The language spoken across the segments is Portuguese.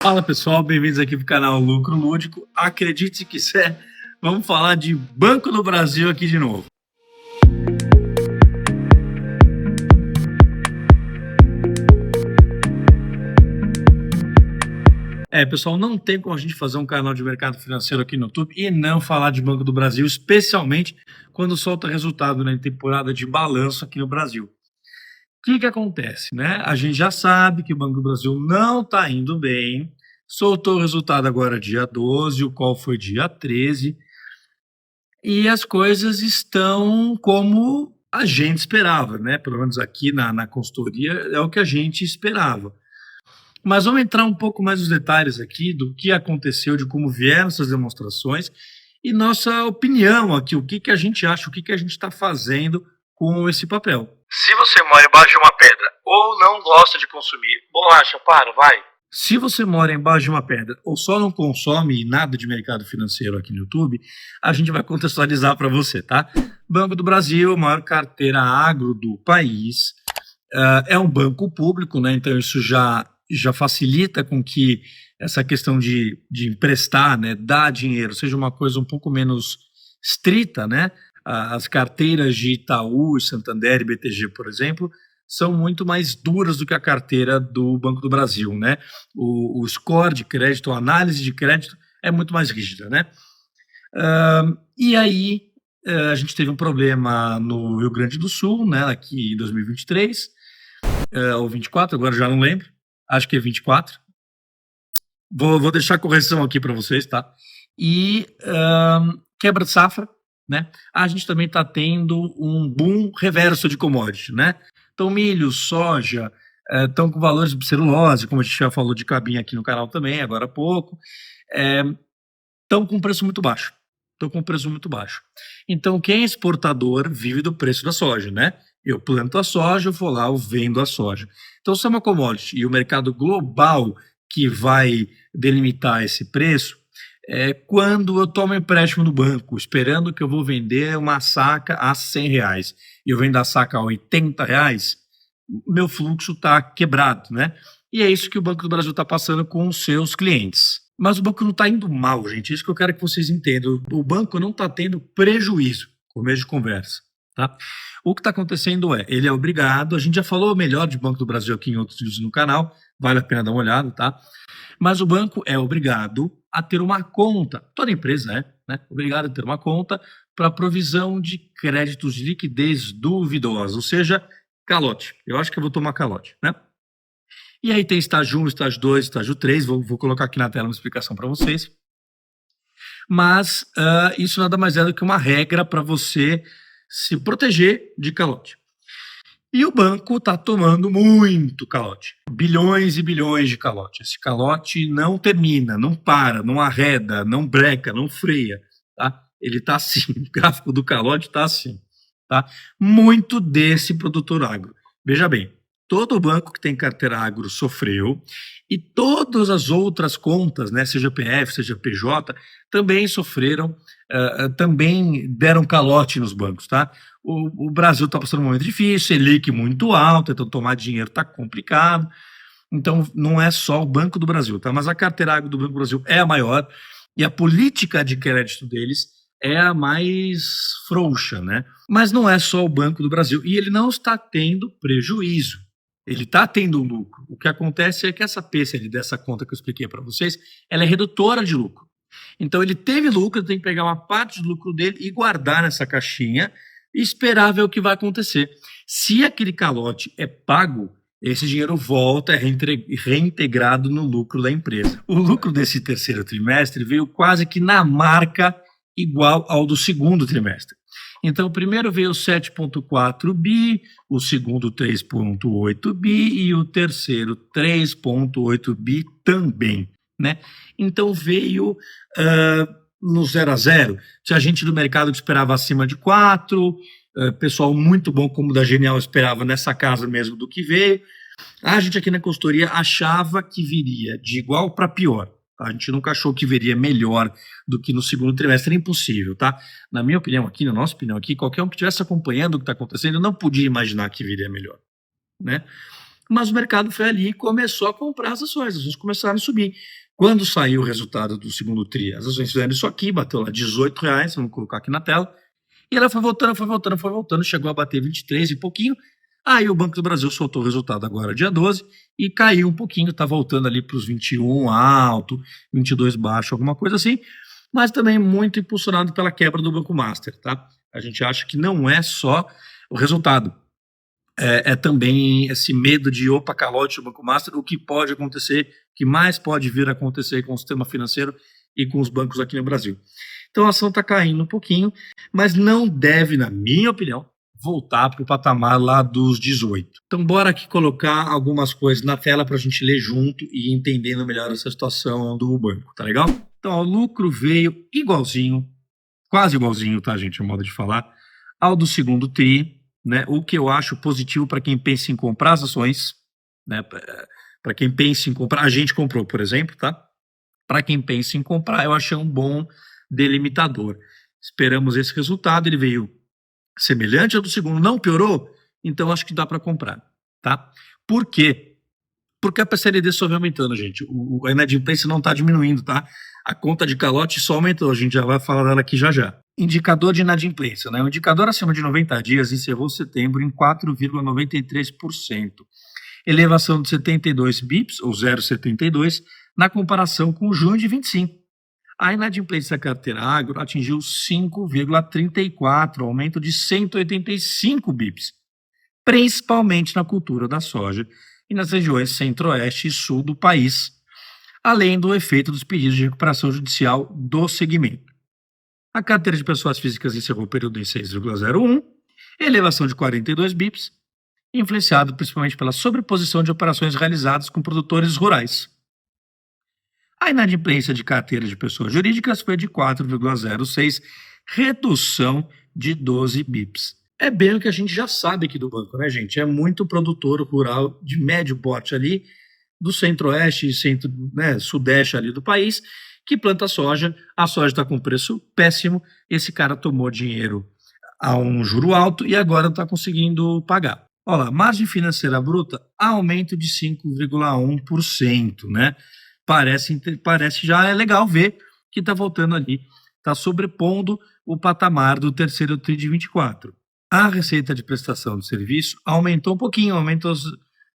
Fala pessoal, bem-vindos aqui para o canal Lucro Lúdico. Acredite se quiser, vamos falar de Banco do Brasil aqui de novo. Pessoal, não tem como a gente fazer um canal de mercado financeiro aqui no YouTube e não falar de Banco do Brasil, especialmente quando solta resultado na temporada de balanço aqui no Brasil. O que acontece, né? A gente já sabe que o Banco do Brasil não está indo bem, soltou o resultado agora dia 12, o qual foi dia 13, e as coisas estão como a gente esperava, né? Pelo menos aqui na consultoria é o que a gente esperava. Mas vamos entrar um pouco mais nos detalhes aqui do que aconteceu, de como vieram essas demonstrações e nossa opinião aqui, o que a gente acha, o que a gente está fazendo com esse papel. Se você mora embaixo de uma pedra ou não gosta de consumir, bolacha, vai. Se você mora embaixo de uma pedra ou só não consome nada de mercado financeiro aqui no YouTube, a gente vai contextualizar para você, tá? Banco do Brasil, maior carteira agro do país, é um banco público, né? Então isso já facilita com que essa questão de emprestar, né, dar dinheiro, seja uma coisa um pouco menos estrita, né? As carteiras de Itaú, Santander e BTG, por exemplo, são muito mais duras do que a carteira do Banco do Brasil, né? O score de crédito, a análise de crédito é muito mais rígida, né? E aí a gente teve um problema no Rio Grande do Sul, né? Aqui em 2023, ou 24, agora já não lembro, acho que é 24. Vou deixar a correção aqui para vocês, tá? E quebra de safra, né? A gente também está tendo um boom reverso de commodity, né? Então, milho, soja, estão com valores de celulose, como a gente já falou de cabinha aqui no canal também, agora há pouco, estão com preço muito baixo. Então, quem é exportador vive do preço da soja, né? Eu planto a soja, eu vou lá, eu vendo a soja. Então, se é uma commodity e o mercado global que vai delimitar esse preço, quando eu tomo empréstimo no banco, esperando que eu vou vender uma saca a R$100 e eu vendo a saca a R$80, meu fluxo está quebrado, né? E é isso que o Banco do Brasil está passando com os seus clientes. Mas o banco não está indo mal, gente. Isso que eu quero que vocês entendam. O banco não está tendo prejuízo, começo de conversa, tá? O que está acontecendo ele é obrigado, a gente já falou melhor de Banco do Brasil aqui em outros vídeos no canal, vale a pena dar uma olhada, tá? Mas o banco é obrigado a ter uma conta, toda empresa é, né? Obrigado a ter uma conta para provisão de créditos de liquidez duvidosa, ou seja, calote. Eu acho que eu vou tomar calote, né? E aí tem estágio 1, estágio 2, estágio 3, vou colocar aqui na tela uma explicação para vocês. Mas isso nada mais é do que uma regra para você se proteger de calote. E o banco está tomando muito calote, bilhões e bilhões de calote. Esse calote não termina, não para, não arreda, não breca, não freia, tá? Ele está assim, o gráfico do calote está assim, tá? Muito desse produtor agro. Veja bem, todo banco que tem carteira agro sofreu e todas as outras contas, né, seja PF, seja PJ, também sofreram, também deram calote nos bancos, tá? O Brasil está passando um momento difícil, Selic muito alta, então tomar dinheiro está complicado. Então, não é só o Banco do Brasil, tá? Mas a carteira agro do Banco do Brasil é a maior e a política de crédito deles é a mais frouxa, né? Mas não é só o Banco do Brasil e ele não está tendo prejuízo. Ele está tendo lucro. O que acontece é que essa PCL dessa conta que eu expliquei para vocês, ela é redutora de lucro. Então, ele teve lucro, tem que pegar uma parte do lucro dele e guardar nessa caixinha e esperar ver o que vai acontecer. Se aquele calote é pago, esse dinheiro volta, é reintegrado no lucro da empresa. O lucro desse terceiro trimestre veio quase que na marca igual ao do segundo trimestre. Então, o primeiro veio 7,4 bi, o segundo 3,8 bi e o terceiro 3,8 bi também, né? Então, veio no 0 a 0. Tinha gente do mercado que esperava acima de 4, pessoal muito bom como o da Genial esperava nessa casa mesmo do que veio. A gente aqui na consultoria achava que viria de igual para pior. A gente nunca achou que viria melhor do que no segundo trimestre, é impossível, tá? Na minha opinião aqui, na nossa opinião aqui, qualquer um que estivesse acompanhando o que está acontecendo não podia imaginar que viria melhor, né? Mas o mercado foi ali e começou a comprar as ações começaram a subir. Quando saiu o resultado do segundo TRI, as ações fizeram isso aqui, bateu lá R$ 18, vamos colocar aqui na tela, e ela foi voltando, foi voltando, foi voltando, chegou a bater 23 e pouquinho. Aí o Banco do Brasil soltou o resultado agora, dia 12, e caiu um pouquinho, está voltando ali para os 21 alto, 22 baixo, alguma coisa assim, mas também muito impulsionado pela quebra do Banco Master, tá? A gente acha que não é só o resultado, é também esse medo de, opa, calote do Banco Master, o que pode acontecer, o que mais pode vir a acontecer com o sistema financeiro e com os bancos aqui no Brasil. Então a ação está caindo um pouquinho, mas não deve, na minha opinião, voltar para o patamar lá dos 18. Então bora aqui colocar algumas coisas na tela para a gente ler junto e entendendo melhor essa situação do banco, tá legal? Então ó, o lucro veio igualzinho, quase igualzinho, tá gente, é modo de falar, ao do segundo TRI, né? O que eu acho positivo para quem pensa em comprar as ações, né? Para quem pensa em comprar, a gente comprou, por exemplo, tá? Para quem pensa em comprar, eu achei um bom delimitador. Esperamos esse resultado, ele veio semelhante ao do segundo, não piorou, então acho que dá para comprar, tá? Por quê? Porque a PCLD só vem aumentando, gente. A inadimplência não está diminuindo, tá? A conta de calote só aumentou, a gente já vai falar dela aqui já já. Indicador de inadimplência, né? O indicador acima de 90 dias encerrou setembro em 4,93%. Elevação de 72 bips, ou 0,72, na comparação com junho de 25. A inadimplência da carteira agro atingiu 5,34, aumento de 185 bips, principalmente na cultura da soja e nas regiões centro-oeste e sul do país, além do efeito dos pedidos de recuperação judicial do segmento. A carteira de pessoas físicas encerrou o período em 6,01, elevação de 42 bips, influenciado principalmente pela sobreposição de operações realizadas com produtores rurais. A inadimplência de carteira de pessoas jurídicas foi de 4,06, redução de 12 bips. É bem o que a gente já sabe aqui do banco, né, gente? É muito produtor rural de médio porte ali, do centro-oeste e centro, né, sudeste ali do país, que planta soja, a soja está com preço péssimo, esse cara tomou dinheiro a um juro alto e agora está conseguindo pagar. Olha lá, margem financeira bruta, aumento de 5,1%, né? Parece já é legal ver que está voltando ali, está sobrepondo o patamar do terceiro TRI de 24. A receita de prestação de serviço aumentou um pouquinho, aumentou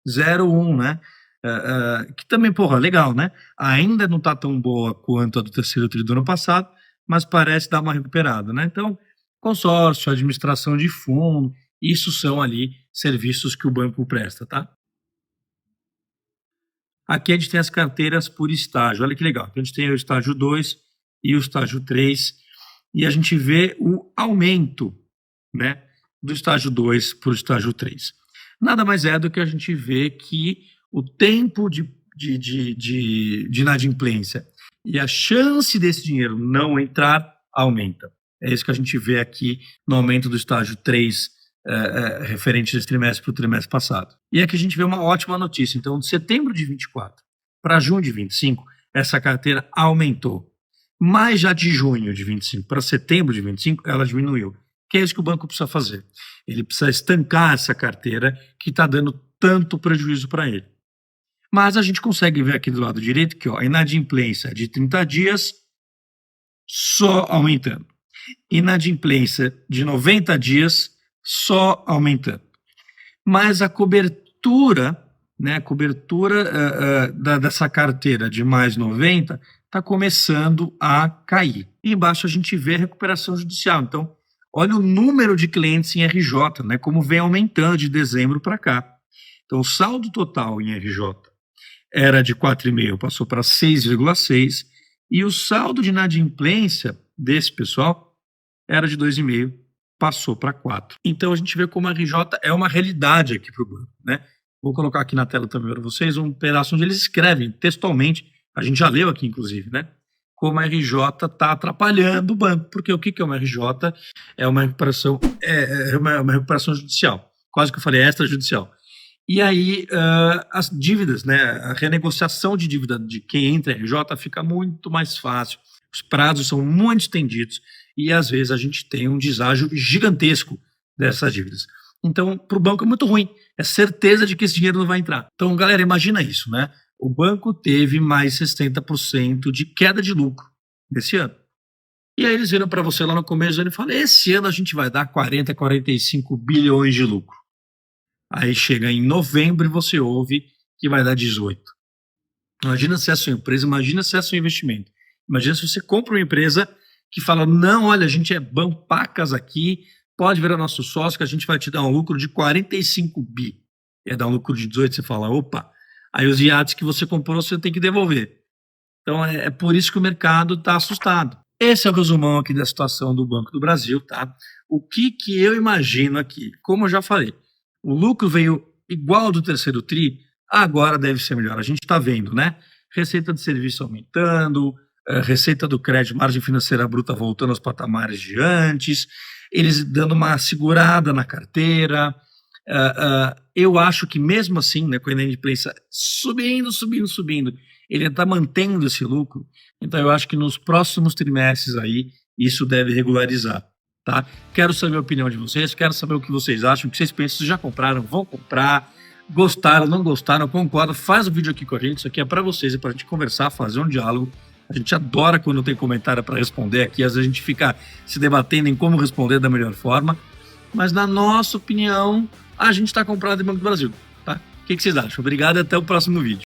0,1, né? Que também, porra, legal, né? Ainda não está tão boa quanto a do terceiro TRI do ano passado, mas parece dar uma recuperada, né? Então, consórcio, administração de fundo, isso são ali serviços que o banco presta, tá? Aqui a gente tem as carteiras por estágio, olha que legal. Então, a gente tem o estágio 2 e o estágio 3, e a gente vê o aumento, né, do estágio 2 para o estágio 3. Nada mais é do que a gente vê que o tempo de inadimplência e a chance desse dinheiro não entrar aumenta. É isso que a gente vê aqui no aumento do estágio 3, referente desse trimestre para o trimestre passado. E aqui a gente vê uma ótima notícia. Então, de setembro de 24 para junho de 25, essa carteira aumentou. Mas já de junho de 25 para setembro de 25, ela diminuiu. Que é isso que o banco precisa fazer. Ele precisa estancar essa carteira que está dando tanto prejuízo para ele. Mas a gente consegue ver aqui do lado direito que a inadimplência de 30 dias só aumentando. Inadimplência de 90 dias só aumentando. Mas a cobertura, né, dessa carteira de mais 90 está começando a cair. E embaixo a gente vê a recuperação judicial. Então, olha o número de clientes em RJ, né, como vem aumentando de dezembro para cá. Então, o saldo total em RJ era de 4,5, passou para 6,6, e o saldo de inadimplência desse pessoal era de 2,5, passou para 4. Então a gente vê como a RJ é uma realidade aqui para o banco, né? Vou colocar aqui na tela também para vocês um pedaço onde eles escrevem textualmente, a gente já leu aqui inclusive, né? Como a RJ está atrapalhando o banco, porque o que é uma RJ? É uma recuperação, uma recuperação judicial, quase que eu falei extrajudicial. E aí as dívidas, né? A renegociação de dívida de quem entra em RJ fica muito mais fácil, os prazos são muito estendidos, e às vezes a gente tem um deságio gigantesco dessas dívidas. Então, para o banco é muito ruim. É certeza de que esse dinheiro não vai entrar. Então, galera, imagina isso, né? O banco teve mais 60% de queda de lucro nesse ano. E aí eles viram para você lá no começo do ano e falaram: esse ano a gente vai dar 40, 45 bilhões de lucro. Aí chega em novembro e você ouve que vai dar 18. Imagina se é a sua empresa, imagina se é o seu investimento. Imagina se você compra uma empresa que fala: não, olha, a gente é bom pacas aqui, pode virar nosso sócio que a gente vai te dar um lucro de 45 bi. E dar um lucro de 18, você fala: opa, aí os iates que você comprou você tem que devolver. Então é por isso que o mercado está assustado. Esse é o resumão aqui da situação do Banco do Brasil, tá? O que eu imagino aqui? Como eu já falei, o lucro veio igual ao do terceiro tri, agora deve ser melhor. A gente está vendo, né? Receita de serviço aumentando, receita do crédito, margem financeira bruta voltando aos patamares de antes, eles dando uma segurada na carteira. Eu acho que mesmo assim, né, com a inadimplência subindo, ele está mantendo esse lucro. Então eu acho que nos próximos trimestres aí isso deve regularizar, tá? Quero saber a opinião de vocês, quero saber o que vocês acham, o que vocês pensam, se já compraram, vão comprar, gostaram, não gostaram, concordam, faz o vídeo aqui com a gente, isso aqui é para vocês, é para a gente conversar, fazer um diálogo. A gente adora quando tem comentário para responder aqui, às vezes a gente fica se debatendo em como responder da melhor forma, mas na nossa opinião, a gente está comprado em Banco do Brasil, tá? O que vocês acham? Obrigado e até o próximo vídeo.